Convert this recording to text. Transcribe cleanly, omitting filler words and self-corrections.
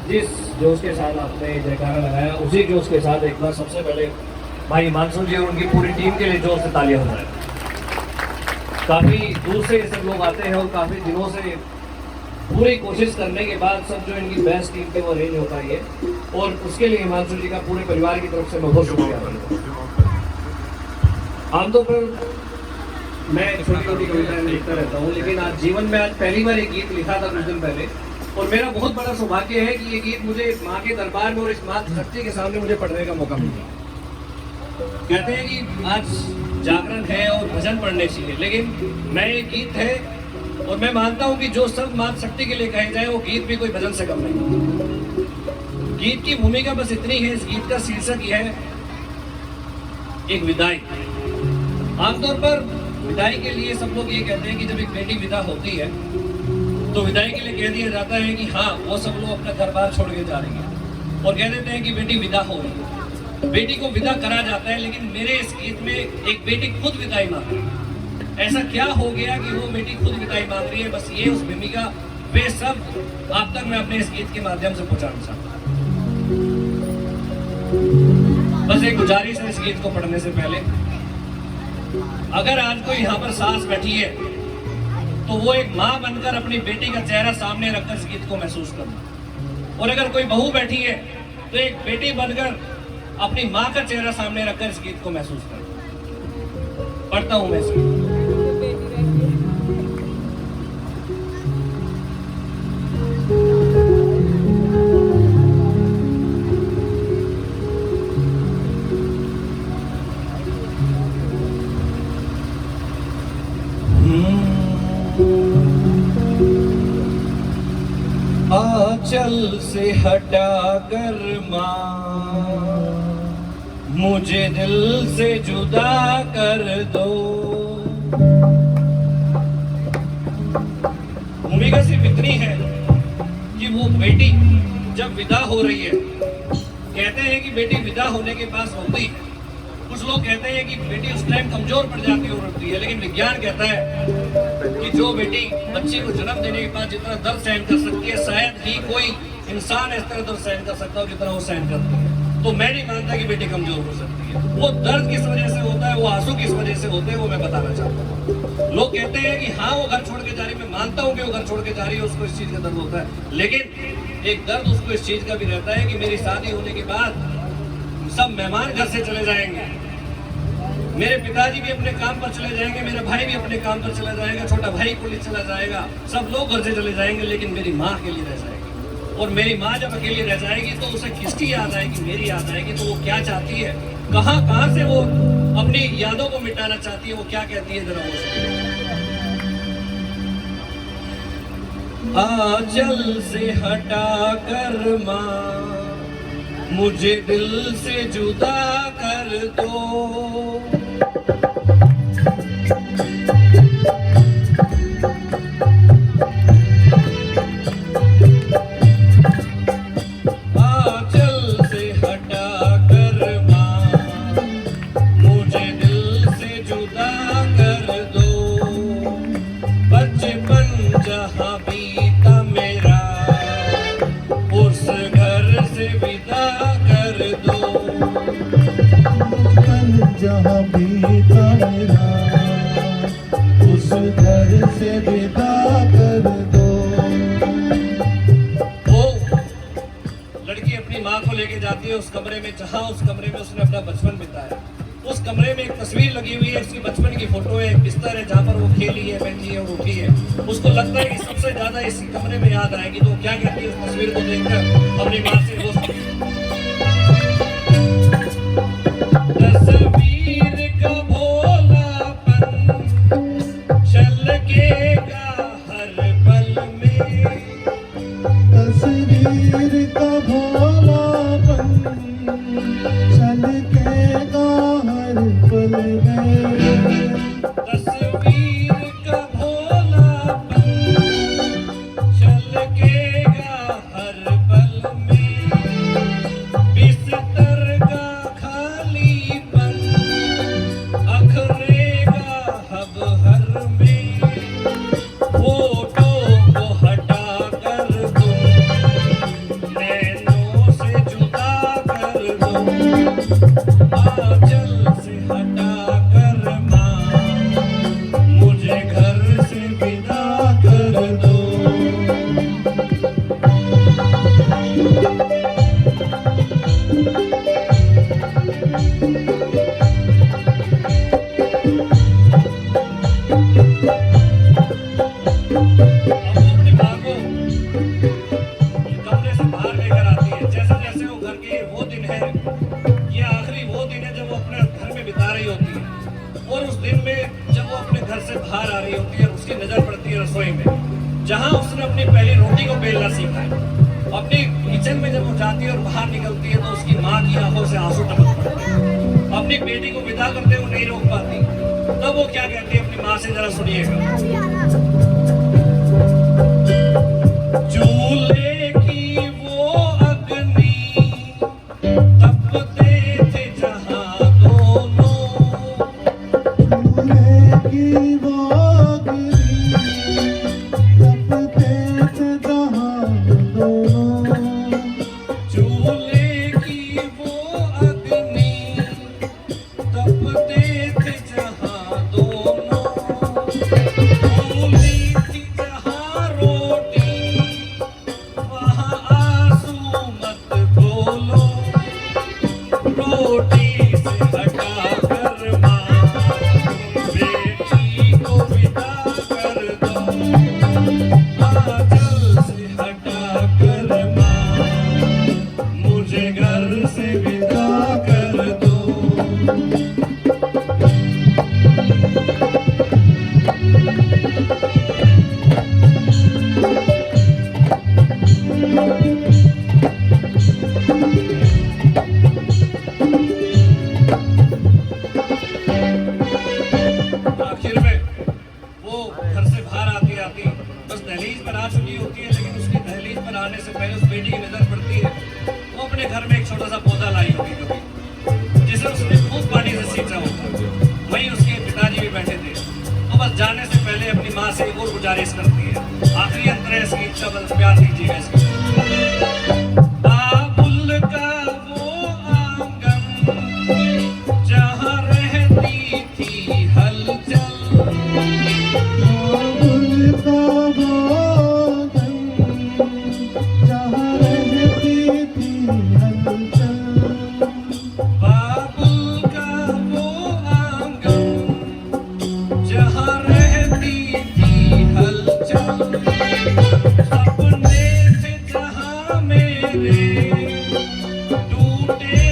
जिस जोश के साथ आपने जयकारा लगाया उसी जोश के साथ एक बार सबसे पहले भाई हिमांशु जी और उनकी पूरी टीम के लिए जोर से तालियां हो जाए। काफ़ी दूर से सब लोग आते हैं और काफ़ी दिनों से पूरी कोशिश करने के बाद सब जो इनकी बेस्ट टीम पे वो अरेंज हो पाई है और उसके लिए हिमांशु जी का पूरे परिवार की तरफ से मैं बहुत शुक्रिया करता हूँ। आमतौर पर मैं छोटी छोटी कविताएं लिखता रहता हूँ, लेकिन आज जीवन में आज पहली बार एक गीत लिखा था कुछ दिन पहले और मेरा बहुत बड़ा सौभाग्य है कि ये गीत मुझे माँ के दरबार में और इस माँ शक्ति के सामने मुझे पढ़ने का मौका मिला। कहते हैं कि आज जागरण है और भजन पढ़ने चाहिए, लेकिन मैं ये गीत है और मैं मानता हूं कि जो सब मात शक्ति के लिए कहे जाए वो गीत भी कोई भजन से कम नहीं। गीत की भूमिका बस इतनी है, इस गीत का शीर्षक यह है एक विदाई। आमतौर पर विदाई के लिए सब लोग ये कहते हैं कि जब एक बेटी विदा होती है तो विदाई के लिए कह दिया जाता है कि हाँ वो सब लोग अपना घर बार छोड़ के जा रही है और कह देते हैं कि बेटी विदा हो रही है, बेटी को विदा करा जाता है। लेकिन मेरे इस गीत में एक बेटी खुद विदाई मांग रही है। ऐसा क्या हो गया कि वो बेटी खुद विदाई मांग रही है, बस ये उस भूमिका वे सब आप तक मैं अपने इस गीत के माध्यम से पहुंचाना चाहता हूं। बस एक गुजारिश है इस गीत को पढ़ने से पहले, अगर आज कोई यहाँ पर सास बैठी है तो वो एक माँ बनकर अपनी बेटी का चेहरा सामने रखकर इस गीत को महसूस करना, और अगर कोई बहू बैठी है तो एक बेटी बनकर अपनी माँ का चेहरा सामने रखकर इस गीत को महसूस करना। पढ़ता हूं मैं इस गीत। आंचल से हटा कर माँ मुझे दिल से जुदा कर दो। भूमिका सिर्फ इतनी है कि वो बेटी जब विदा हो रही है, कहते हैं कि बेटी विदा होने के पास रोती है। कुछ लोग कहते हैं कि बेटी उस टाइम कमजोर पड़ जाती है और रोती है, लेकिन विज्ञान कहता है कि जो बेटी बच्चे को जन्म देने के बाद जितना दर्द सहन कर सकती है, शायद ही कोई इंसान इस तरह दर्द सहन कर सकता हो जितना वो सहन करती है। तो मैं नहीं मानता कि बेटी कमजोर हो सकती है। वो दर्द किस वजह से होता है, वो आंसू किस वजह से होते हैं, वो मैं बताना चाहता हूँ। लोग कहते हैं कि हाँ वो घर छोड़ के जा रही है, मैं मानता हूँ कि वो घर छोड़ के जा रही है, उसको इस चीज का दर्द होता है, लेकिन एक दर्द उसको इस चीज का भी रहता है कि मेरी शादी होने के बाद सब मेहमान घर से चले जाएंगे, मेरे पिताजी भी अपने काम पर चले जाएंगे, मेरा भाई भी अपने काम पर चला जाएगा, छोटा भाई पुलिस चला जाएगा, सब लोग घर से चले जाएंगे, लेकिन मेरी माँ अकेली रह जाएगी। और मेरी माँ जब अकेली रह जाएगी तो उसे किसकी याद आएगी, मेरी याद आएगी। तो वो क्या चाहती है, कहाँ से वो अपनी यादों को मिटाना चाहती है, वो क्या कहती है, जरा वो आंचल से हटा कर माँ मुझे दिल से जुदा कर दो। जहाँ बीता मेरा उस घर से विदा कर दो। वो लड़की अपनी माँ को लेके जाती है उस कमरे में जहाँ उस कमरे में उसने अपना बचपन बिताया। उस कमरे में एक तस्वीर लगी हुई है, इसकी बचपन की फोटो है, एक बिस्तर है जहाँ पर वो खेली है, बैठी है और उठी है। उसको लगता है कि सबसे ज्यादा इस कमरे में याद आएगी, तो क्या कहती है उस तस्वीर को देखकर अपनी माँ से दोस्त और उस दिन में जब वो अपने घर से बाहर आ रही होती है, उसकी नजर पड़ती है रसोई में, जहां उसने अपनी पहली रोटी को बेलना सीखा है। अपनी किचन में जब वो जाती है और बाहर निकलती है, तो उसकी माँ की आंखों से आंसू टपक पड़ते हैं। अपनी बेटी को विदा करते हुए नहीं रोक पाती, तब वो क्या कहती है अपनी माँ से, जरा सुनिएगा। चूल्हे की वो अग्नि तपते थे जहां दोनों, चूल्हे की वो अग्नि तपते थे जहां दोनों, चूल्हे की वो अग्नि तपते थे जहां दोनों, चूल्ही थी जहां रोटी वहां आंसू मत बोलो, रोटी से हटा कर माँ बेटी को विदा कर दो, आंचल से हटा कर माँ मुझे घर से विदा कर दो। आखिर में वो घर से बाहर आती आती बस दहलीज पर आ चुकी होती है, लेकिन उसकी दहलीज पर आने से पहले उस बेटी की नजर पड़ती है। वो अपने घर में एक छोटा सा पौधा लाई होगी कभी, जिसे उसने खूब पानी से सींचा होगा। वहीं उसके पिताजी भी बैठे थे। तो बस जाने से पहले अपनी माँ से एक और गुजारिश करती है, आखिरी अंतर है इसकी इच्छा, बस प्यार कीजिएगा इसकी। बाबुल का वो आंगन जहाँ रहती थी हलचल, बाबुल का वो आंगन जहाँ रहती थी हलचल, बाबुल का वो आंगन जहाँ रहती थी हलचल, सपने थे जहाँ मेरे टूटे